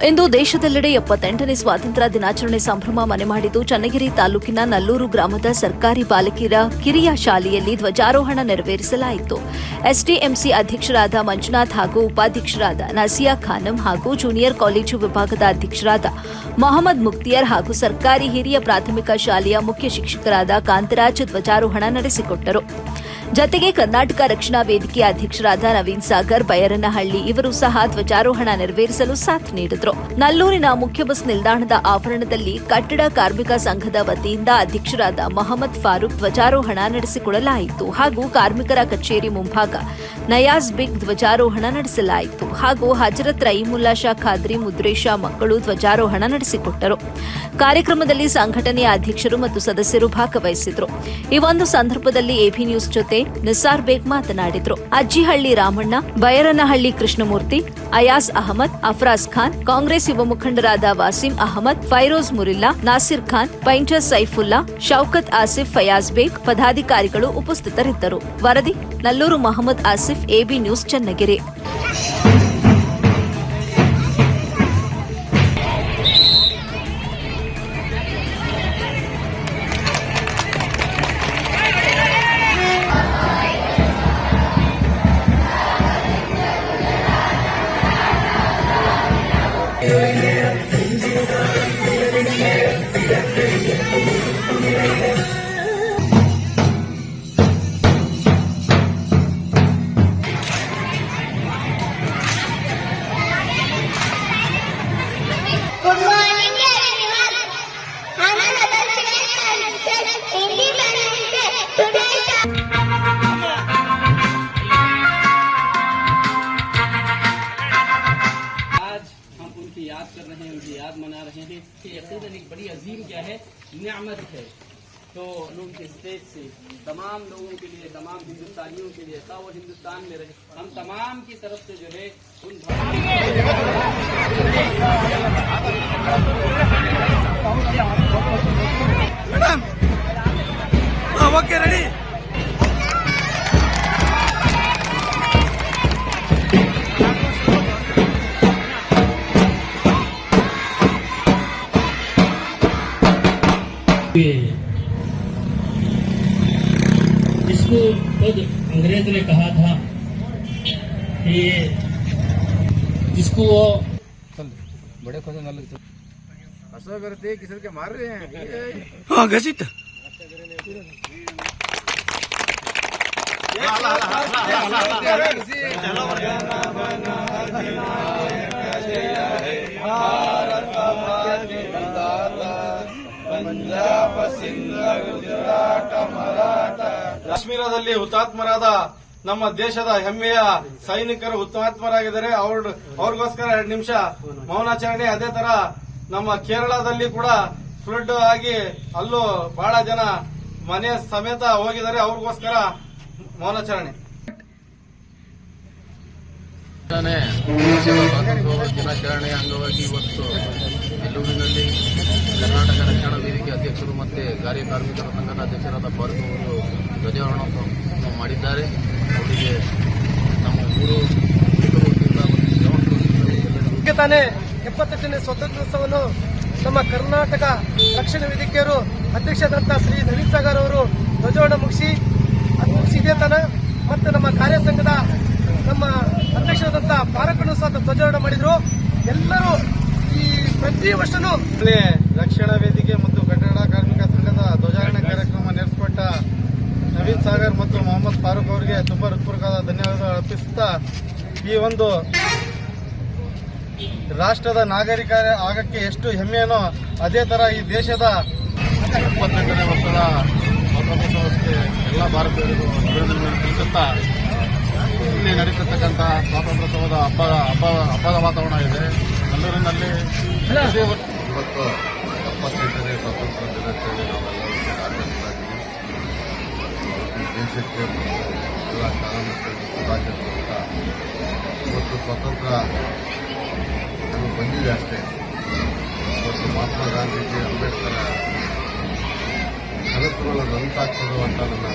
ಇಂದು ದೇಶದೆಲ್ಲೆಡೆ 78ನೇ ಸ್ವಾತಂತ್ರ್ಯ ದಿನಾಚರಣೆ ಸಂಭ್ರಮ ಮನೆ ಮಾಡಿದ್ದು ಚನ್ನಗಿರಿ ತಾಲೂಕಿನ ನಲ್ಲೂರು ಗ್ರಾಮದ ಸರ್ಕಾರಿ ಬಾಲಕಿಯರ ಕಿರಿಯ ಶಾಲೆಯಲ್ಲಿ ಧ್ವಜಾರೋಹಣ ನೆರವೇರಿಸಲಾಯಿತು. ಎಸ್ಡಿಎಂಸಿ ಅಧ್ಯಕ್ಷರಾದ ಮಂಜುನಾಥ್ ಹಾಗೂ ಉಪಾಧ್ಯಕ್ಷರಾದ ನಸಿಯಾ ಖಾನಂ ಹಾಗೂ ಜೂನಿಯರ್ ಕಾಲೇಜು ವಿಭಾಗದ ಅಧ್ಯಕ್ಷರಾದ ಮೊಹಮ್ಮದ್ ಮುಕ್ತಿಯಾರ್ ಹಾಗೂ ಸರ್ಕಾರಿ ಹಿರಿಯ ಪ್ರಾಥಮಿಕ ಶಾಲೆಯ ಮುಖ್ಯ ಶಿಕ್ಷಕರಾದ ಕಾಂತರಾಜ್ ಧ್ವಜಾರೋಹಣ ನಡೆಸಿಕೊಟ್ಟರು. ಜತೆಗೆ ಕರ್ನಾಟಕ ರಕ್ಷಣಾ ವೇದಿಕೆಯ ಅಧ್ಯಕ್ಷರಾದ ನವೀನ್ ಸಾಗರ್ ಬೈರನಹಳ್ಳಿ ಇವರು ಸಹ ಧ್ವಜಾರೋಹಣ ನೆರವೇರಿಸಲು ಸಾಥ್ ನೀಡಿದರು. ನಲ್ಲೂರಿನ ಮುಖ್ಯ ಬಸ್ ನಿಲ್ದಾಣದ ಆವರಣದಲ್ಲಿ ಕಟ್ಟಡ ಕಾರ್ಮಿಕ ಸಂಘದ ವತಿಯಿಂದ ಅಧ್ಯಕ್ಷರಾದ ಮೊಹಮ್ಮದ್ ಫಾರೂಕ್ ಧ್ವಜಾರೋಹಣ ನಡೆಸಿಕೊಡಲಾಯಿತು ಹಾಗೂ ಕಾರ್ಮಿಕರ ಕಚೇರಿ ಮುಂಭಾಗ ನಯಾಜ್ ಬಿಗ್ ಧ್ವಜಾರೋಹಣ ನಡೆಸಲಾಯಿತು ಹಾಗೂ ಹಜರತ್ ರಹೀಮುಲ್ಲಾ ಶಾ ಖಾದ್ರಿ ಮುದ್ರೇಶ ಮಕ್ಕಳು ಧ್ವಜಾರೋಹಣ ನಡೆಸಿಕೊಟ್ಟರು. ಕಾರ್ಯಕ್ರಮದಲ್ಲಿ ಸಂಘಟನೆಯ ಅಧ್ಯಕ್ಷರು ಮತ್ತು ಸದಸ್ಯರು ಭಾಗವಹಿಸಿದರು. ಈ ಒಂದು ಸಂದರ್ಭದಲ್ಲಿ ಎಬಿ ನ್ಯೂಸ್ ಜೊತೆ ನಿಸಾರ್ ಬೇಗ್ ಮಾತನಾಡಿದರು. ಅಜ್ಜಿಹಳ್ಳಿ ರಾಮಣ್ಣ, ಬೈರನಹಳ್ಳಿ ಕೃಷ್ಣಮೂರ್ತಿ, ಅಯಾಸ್ ಅಹಮದ್, ಅಫ್ರಾಜ್ ಖಾನ್, ಕಾಂಗ್ರೆಸ್ ಯುವ ಮುಖಂಡರಾದ ವಾಸಿಂ ಅಹಮದ್, ಫೈರೋಜ್ ಮುರಿಲ್ಲಾ, ನಾಸಿರ್ ಖಾನ್, ಪೈಂಟರ್ ಸೈಫುಲ್ಲಾ, ಶೌಕತ್ ಆಸಿಫ್, ಫಯಾಜ್ ಬೇಗ್ ಪದಾಧಿಕಾರಿಗಳು ಉಪಸ್ಥಿತರಿದ್ದರು. ವರದಿ Nallur Mohammed Asif, AB news, Channagiri. Good morning, everyone. Another Independence Day. Today, आज हम उनकी याद कर रहे हैं, उनकी याद मना रहे हैं कि यकीनन एक बड़ी अजीम क्या है, नियामत है. तो लोग के स्टेज से तमाम लोगों के लिए, तमाम हिंदुस्तानियों के लिए, वो हिंदुस्तान में रहे, हम तमाम की तरफ से जो है उन मैडम ओके रेडी जिसको खुद अंग्रेज ने कहा था कि जिसको वो बड़े खोजे न लगते असो करते किसी के मार रहे हैं. हाँ घसीट ಕಾಶ್ಮೀರದಲ್ಲಿ ಹುತಾತ್ಮರಾದ ನಮ್ಮ ದೇಶದ ಹೆಮ್ಮೆಯ ಸೈನಿಕರು ಹುತಾತ್ಮರಾಗಿದ್ದಾರೆ. ಅವ್ರಿಗೋಸ್ಕರ 2 ನಿಮಿಷ ಮೌನಾಚರಣೆ. ಅದೇ ತರ ನಮ್ಮ ಕೇರಳದಲ್ಲಿ ಕೂಡ ಫ್ಲಡ್ ಆಗಿ ಅಲ್ಲೂ ಬಹಳ ಜನ ಮನೆ ಸಮೇತ ಹೋಗಿದ್ದಾರೆ. ಅವ್ರಿಗೋಸ್ಕರ ಮೌನಾಚರಣೆ. ದಿನಾಚರಣೆಯ ಅಂಗವಾಗಿ ಇವತ್ತು ಬೆಂಗಳೂರಿನಲ್ಲಿ ಕರ್ನಾಟಕ ರಕ್ಷಣಾ ವೇದಿಕೆ ಅಧ್ಯಕ್ಷರು ಮತ್ತು ಕಾರ್ಮಿಕರ ಸಂಘದ ಅಧ್ಯಕ್ಷರಾದ ಫಾರೂಕ್ ಅವರು ಧ್ವಜಾರೋಹಣವನ್ನು ಮಾಡಿದ್ದಾರೆ. ಅವರಿಗೆ ನಮ್ಮ ಊರು ತಾನೇ 78ನೇ ಸ್ವಾತಂತ್ರ್ಯೋತ್ಸವವನ್ನು ನಮ್ಮ ಕರ್ನಾಟಕ ರಕ್ಷಣಾ ವೇದಿಕೆಯರು ಅಧ್ಯಕ್ಷರಾದಂಥ ಶ್ರೀ ನವೀನ್ ಸಾಗರ್ ಅವರು ಧ್ವಜಾರೋಹಣ ಮುಗಿಸಿದೆ ತಾನ ಮತ್ತು ನಮ್ಮ ಕಾರ್ಯಸಂಘದ ನಮ್ಮ ಅಧ್ಯಕ್ಷರಾದಂಥ ಫಾರೂಕ್ನು ಸಹ ಧ್ವಜಾರೋಹಣ ಮಾಡಿದ್ರು. ಎಲ್ಲರೂ ಈ ಪ್ರತಿ ವರ್ಷನೂ ರಕ್ಷಣಾ ವೇದಿಕೆ ಮತ್ತು ಕಟ್ಟಡ ಕಾರ್ಮಿಕ ಸಂಘದ ಧ್ವಜಾರೋಹಣ ಕಾರ್ಯಕ್ರಮ ನಡೆಸಿಕೊಟ್ಟ ನವೀನ್ ಸಾಗರ್ ಮತ್ತು ಮೊಹಮ್ಮದ್ ಫಾರೂಕ್ ಅವರಿಗೆ ತುಂಬಾ ಹೃತ್ಪೂರ್ವಕವಾದ ಧನ್ಯವಾದಗಳು ಅರ್ಪಿಸುತ್ತಾ, ಈ ಒಂದು ರಾಷ್ಟ್ರದ ನಾಗರಿಕ ಆಗಕ್ಕೆ ಎಷ್ಟು ಹೆಮ್ಮೆಯೋ ಅದೇ ತರ ಈ ದೇಶದ 78ನೇ ವರ್ಷದ ಸ್ವಾತಂತ್ರ್ಯೋತ್ಸವಕ್ಕೆ ಎಲ್ಲ ಭಾರತೀಯರಿಗೂ ಅಭಿನಂದನೆ ತಿಳಿಸುತ್ತಾ, ಇಲ್ಲಿ ನಡೀತಿರ್ತಕ್ಕಂಥ ಸ್ವಾತಂತ್ರ್ಯೋತ್ಸವದ ಹಬ್ಬದ ವಾತಾವರಣ ಇದೆ. ನಲ್ಲೂರಿನಲ್ಲಿ ಇವತ್ತು 78ನೇ ಸ್ವಾತಂತ್ರ್ಯ ದಿನಾಚರಣೆ ನಾವೆಲ್ಲರೂ ಆಚರಿಸ್ತಾ ಇದ್ದೀವಿ. ದೇಶಕ್ಕೆ ಎಲ್ಲ ಕಾರಣಕ್ಕೆ ಶುಭಾಶಯ. ಇವತ್ತು ಸ್ವಾತಂತ್ರ್ಯ ನಮಗೆ ಬಂದಿದೆ ಅಷ್ಟೇ. ಇವತ್ತು ಮಹಾತ್ಮ ಗಾಂಧೀಜಿ, ಅಂಬೇಡ್ಕರ್ ಕನಸುಗಳ ನಂತಾಗ್ತದೆ ಅಂತ ನನ್ನ